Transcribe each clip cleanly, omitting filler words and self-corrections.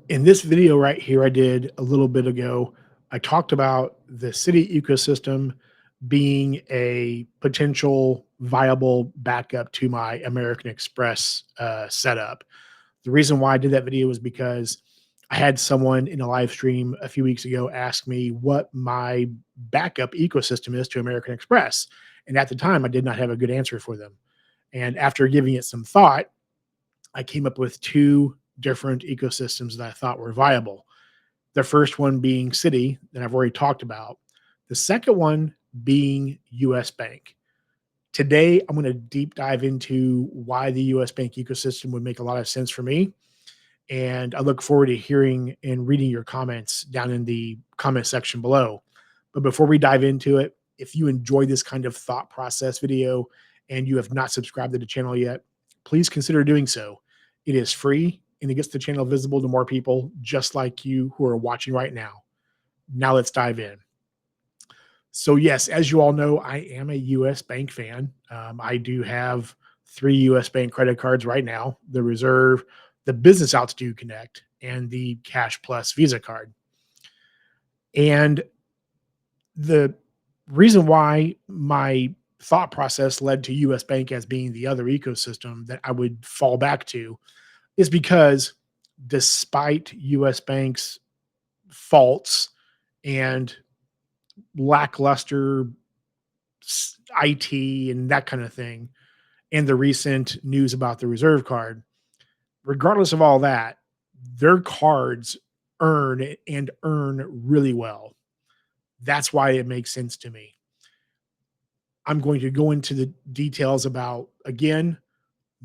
In this video right here I did a little bit ago, I talked about the city ecosystem being a potential viable backup to my American Express setup. The reason why I did that video was because I had someone in a live stream a few weeks ago ask me what my backup ecosystem is to American Express. And at the time, I did not have a good answer for them. And after giving it some thought, I came up with two different ecosystems that I thought were viable. The first one being City, that I've already talked about. The second one being US Bank. Today, I'm going to deep dive into why the US Bank ecosystem would make a lot of sense for me. And I look forward to hearing and reading your comments down in the comment section below. But before we dive into it, if you enjoy this kind of thought process video and you have not subscribed to the channel yet, please consider doing so. It is free and it gets the channel visible to more people just like you who are watching right now. Now let's dive in. So yes, as you all know, I am a US Bank fan. I do have 3 US Bank credit cards right now: the Reserve, the Business Altitude Connect, and the Cash Plus Visa card. And the reason why my thought process led to US Bank as being the other ecosystem that I would fall back to is because despite US Bank's faults and lackluster IT and that kind of thing, and the recent news about the Reserve card, regardless of all that, their cards earn really well. That's why it makes sense to me. I'm going to go into the details about, again,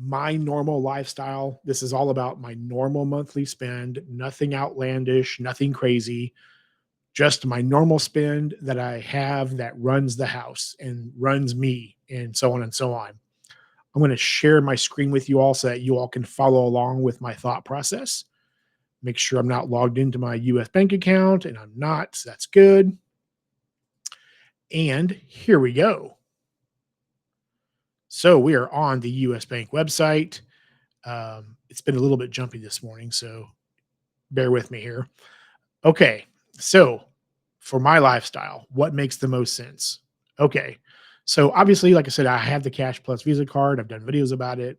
my normal lifestyle. This is all about my normal monthly spend, nothing outlandish, nothing crazy, just my normal spend that I have that runs the house and runs me, and so on and so on. I'm going to share my screen with you all so that you all can follow along with my thought process. Make sure I'm not logged into my US Bank account, and I'm not, so that's good. And here we go. So we are on the US Bank website. It's been a little bit jumpy this morning, so bear with me here. Okay, so for my lifestyle, what makes the most sense? Okay, so obviously, like I said, I have the Cash Plus Visa card. I've done videos about it.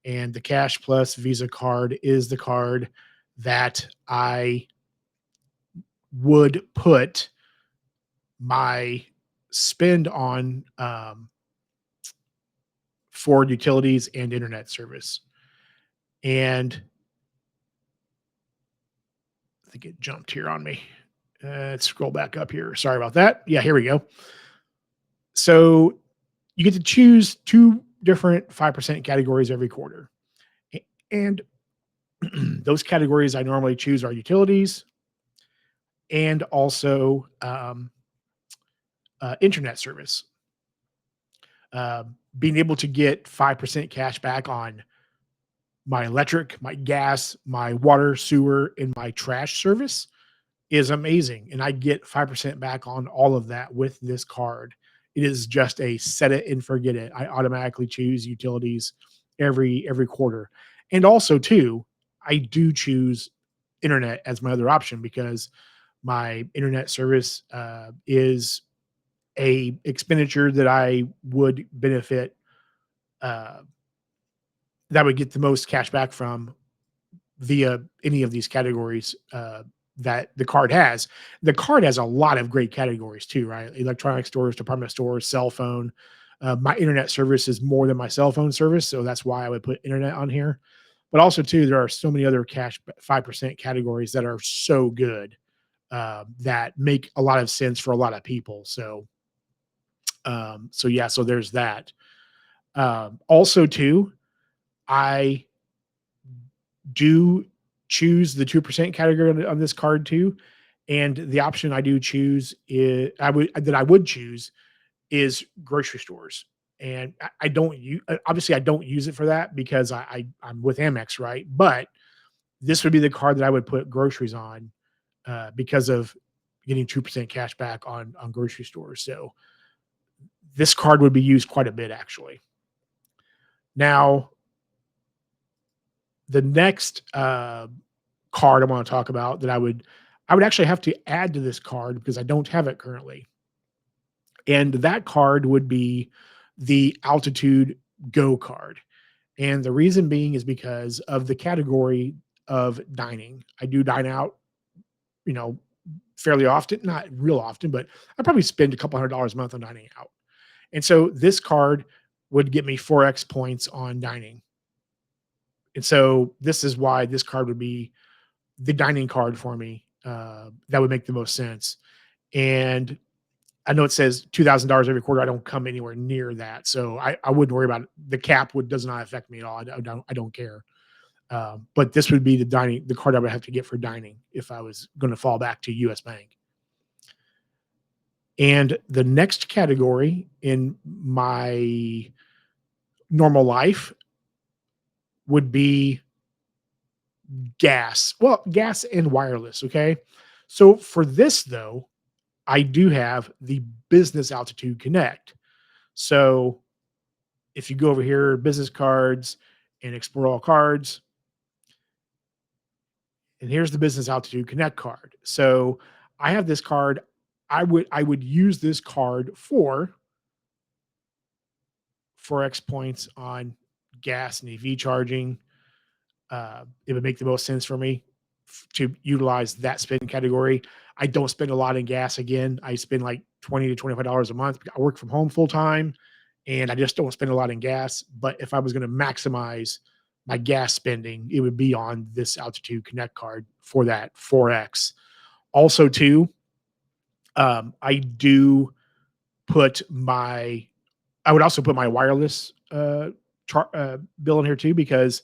And the Cash Plus Visa card is the card that I would put my spend on for utilities and internet service. And I think it jumped here on me. Let's scroll back up here. Sorry about that. Yeah, here we go. So you get to choose two different 5% categories every quarter. And those categories I normally choose are utilities and also internet service. Being able to get 5% cash back on my electric, my gas, my water, sewer, and my trash service is amazing. And I get 5% back on all of that with this card. It is just a set it and forget it. I automatically choose utilities every quarter. And also too, I do choose internet as my other option because my internet service is a expenditure that I would benefit, uh, that would get the most cash back from via any of these categories that the card has. The card has a lot of great categories too, right? Electronic stores, department stores, cell phone. My internet service is more than my cell phone service, so that's why I would put internet on here. But also too, there are so many other cash 5% categories that are so good that make a lot of sense for a lot of people. So yeah, so there's that. Also too, I do choose the 2% category on this card too. And the option I do choose is I would choose is grocery stores. And I don't use, obviously I don't use it for that because I'm with Amex, right? But this would be the card that I would put groceries on because of getting 2% cash back on grocery stores. So this card would be used quite a bit actually. Now, the next card I want to talk about that I would actually have to add to this card because I don't have it currently. And that card would be the Altitude Go card. And the reason being is because of the category of dining. I do dine out, you know, fairly often, not real often, but I probably spend a couple $100 a month on dining out. And so this card would get me 4x points on dining. And so this is why this card would be the dining card for me. That would make the most sense. And I know it says $2,000 every quarter. I don't come anywhere near that, so I wouldn't worry about it. The cap would does not affect me at all. I don't care. But this would be the card I would have to get for dining if I was going to fall back to US Bank. And the next category in my normal life would be gas. Well, gas and wireless. Okay. So for this though, I do have the Business Altitude Connect. So if you go over here, business cards and explore all cards, and here's the Business Altitude Connect card. So I have this card. I would use this card for X points on gas and EV charging. It would make the most sense for me to utilize that spend category. I don't spend a lot in gas. Again, I spend like $20 to $25 a month. I work from home full time, and I just don't spend a lot in gas. But if I was going to maximize my gas spending, it would be on this Altitude Connect card for that 4x. Also, too, I do put my I would also put my wireless bill in here too because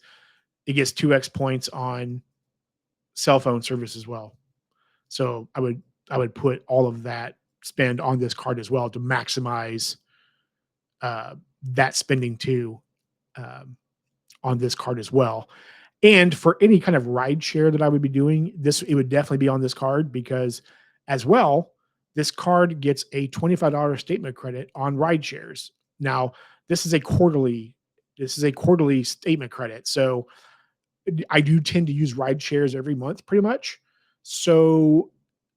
it gets 2x points on cell phone service as well. So I would put all of that spend on this card as well to maximize that spending too, um, on this card as well. And for any kind of ride share that I would be doing, this it would definitely be on this card because as well, this card gets a $25 statement credit on ride shares. Now, this is a quarterly statement credit. So I do tend to use ride shares every month pretty much. So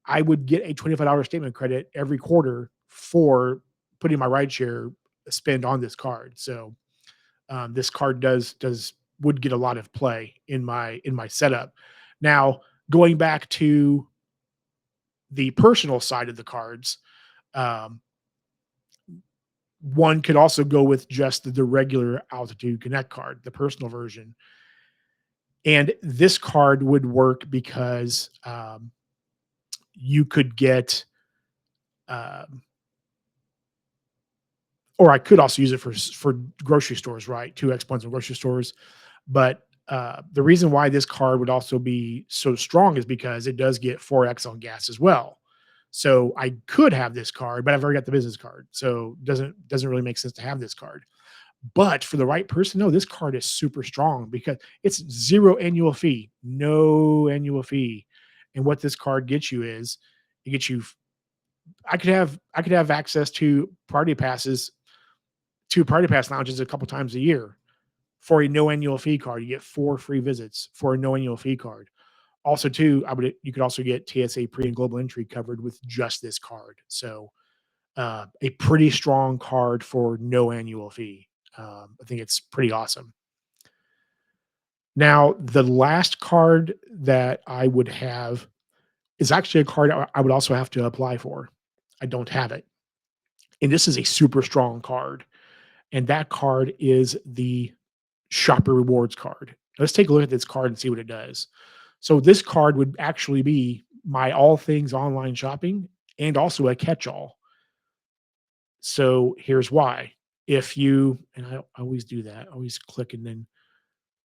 I would get a $25 statement credit every quarter for putting my ride share spend on this card. So this card does would get a lot of play in my setup. Now, going back to the personal side of the cards, um, one could also go with just the regular Altitude Connect card, the personal version. And this card would work because you could get, um, or I could also use it for grocery stores, right? 2x points in grocery stores. But the reason why this card would also be so strong is because it does get 4x on gas as well. So I could have this card, but I've already got the business card, so doesn't really make sense to have this card. But for the right person, no, this card is super strong because it's zero annual fee, no annual fee. And what this card gets you is it gets you I could have access to party pass lounges a couple times a year for a no annual fee card. You get 4 free visits for a no annual fee card. Also, too, you could also get TSA pre and global entry covered with just this card. So a pretty strong card for no annual fee. I think it's pretty awesome. Now, the last card that I would have is actually a card I would also have to apply for. I don't have it. And this is a super strong card. And that card is the Shopper Rewards card. Let's take a look at this card and see what it does. So, this card would actually be my all things online shopping and also a catch all. So, here's why. If you, and I always do that, I always click and then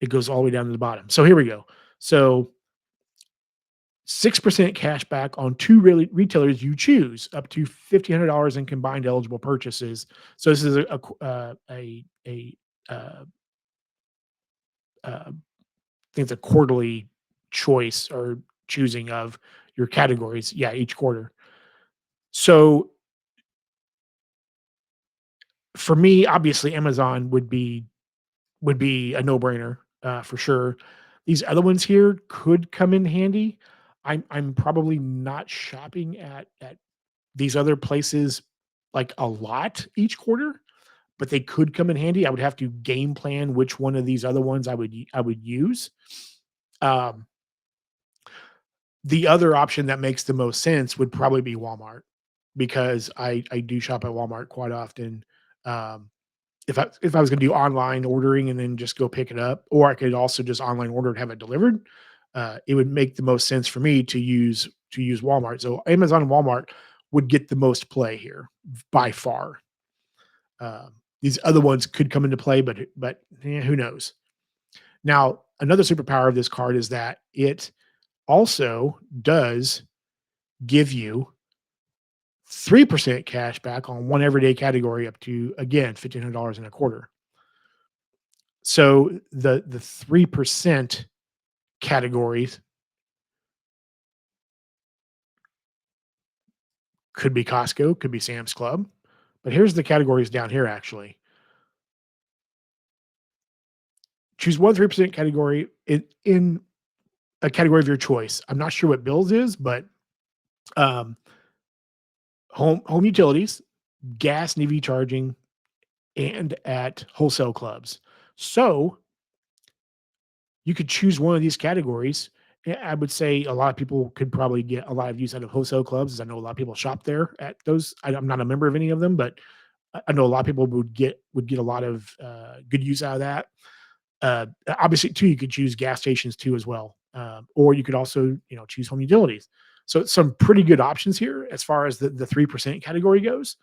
it goes all the way down to the bottom. So, here we go. So, 6% cash back on two really retailers you choose, up to $1,500 in combined eligible purchases. So this is uh, I think it's a quarterly choice or choosing of your categories. Yeah, each quarter. So for me, obviously, Amazon would be a no brainer for sure. These other ones here could come in handy. I'm probably not shopping at these other places like a lot each quarter, but they could come in handy. I would have to game plan which one of these other ones I would use. Um, the other option that makes the most sense would probably be Walmart because I do shop at Walmart quite often. Um, if I was gonna do online ordering and then just go pick it up, or I could also just online order and have it delivered, it would make the most sense for me to use Walmart. So Amazon and Walmart would get the most play here by far. These other ones could come into play, but who knows? Now, another superpower of this card is that it also does give you 3% cash back on one everyday category up to again $1,500 in a quarter. So the 3% categories could be Costco, could be Sam's Club, but here's the categories down here actually. Choose one 3% category in a category of your choice. I'm not sure what bills is, but um, home utilities, gas and EV charging, and at wholesale clubs. So you could choose one of these categories. I would say a lot of people could probably get a lot of use out of wholesale clubs, as I know a lot of people shop there at those. I'm not a member of any of them, but I know a lot of people would get a lot of good use out of that. Obviously, too, you could choose gas stations too as well, or you could also choose home utilities. So some pretty good options here as far as the 3% category goes.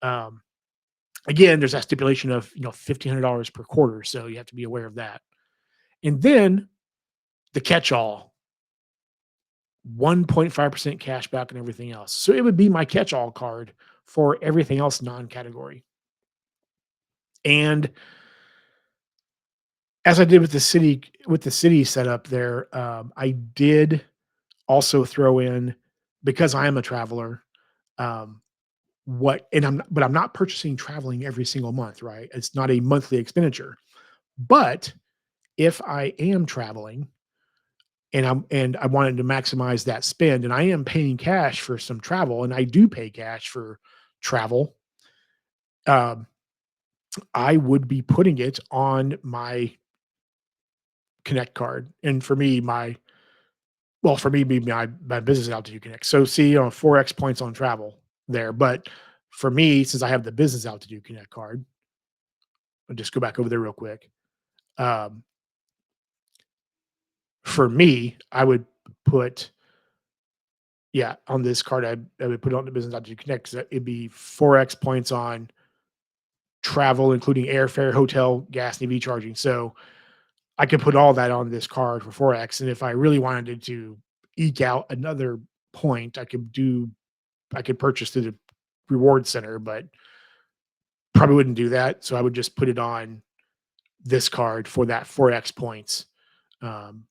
Um, Again, there's that stipulation of $1,500 per quarter, so you have to be aware of that. And then the catch-all, 1.5% cash back and everything else. So it would be my catch-all card for everything else non-category. And as I did with the city setup there, I did also throw in, because I am a traveler, um, but I'm not purchasing traveling every single month, right? It's not a monthly expenditure. But if I am traveling and I wanted to maximize that spend and I am paying cash for some travel and I do pay cash for travel, um, I would be putting it on my Connect card. And for me, for me, be my business altitude Connect. So see, 4x points on travel there. But for me, since I have the business altitude Connect card, I'll just go back over there real quick. Um, for me, I would put, yeah, on this card, I would put it on the business altitude Connect because it'd be 4x points on travel, including airfare, hotel, gas, and EV charging. So I could put all that on this card for 4x. And if I really wanted to eke out another point, I could purchase through the reward center, but probably wouldn't do that. So I would just put it on this card for that 4x points um,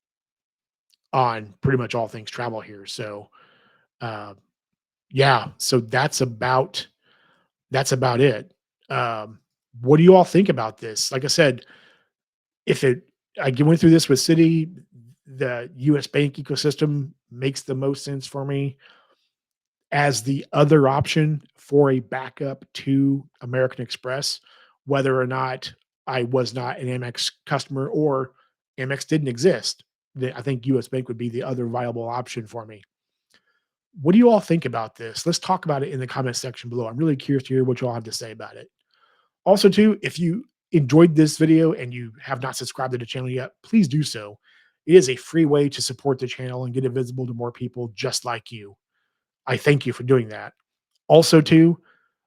on pretty much all things travel here. So uh, yeah, so that's about it. Um, what do you all think about this? Like I said, if it I went through this with City, the US Bank ecosystem makes the most sense for me as the other option for a backup to American Express, whether or not I was not an Amex customer or Amex didn't exist. I think US Bank would be the other viable option for me. What do you all think about this? Let's talk about it in the comment section below. I'm really curious to hear what you all have to say about it. Also, too, if you enjoyed this video and you have not subscribed to the channel yet, please do so. It is a free way to support the channel and get it visible to more people just like you. I thank you for doing that. Also, too,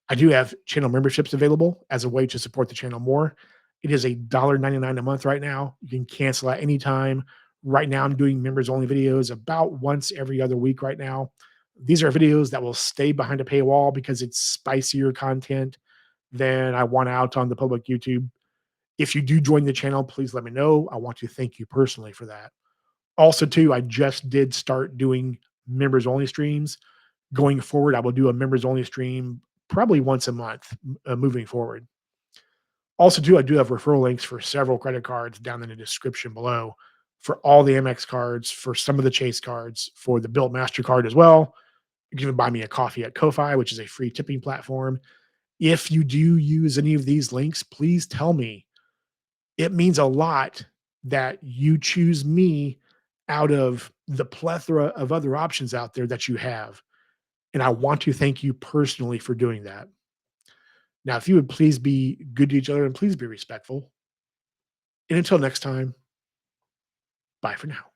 I do have channel memberships available as a way to support the channel more. It is $1.99 a month right now. You can cancel at any time. Right now, I'm doing members only videos about once every other week right now. These are videos that will stay behind a paywall because it's spicier content than I want out on the public YouTube. If you do join the channel, please let me know. I want to thank you personally for that. Also, too, I just did start doing members only streams. Going forward, I will do a members only stream probably once a month moving forward. Also, too, I do have referral links for several credit cards down in the description below for all the Amex cards, for some of the Chase cards, for the Built Mastercard as well. You can even buy me a coffee at Ko-fi, which is a free tipping platform. If you do use any of these links, please tell me. It means a lot that you choose me out of the plethora of other options out there that you have. And I want to thank you personally for doing that. Now, if you would please be good to each other and please be respectful. And until next time, bye for now.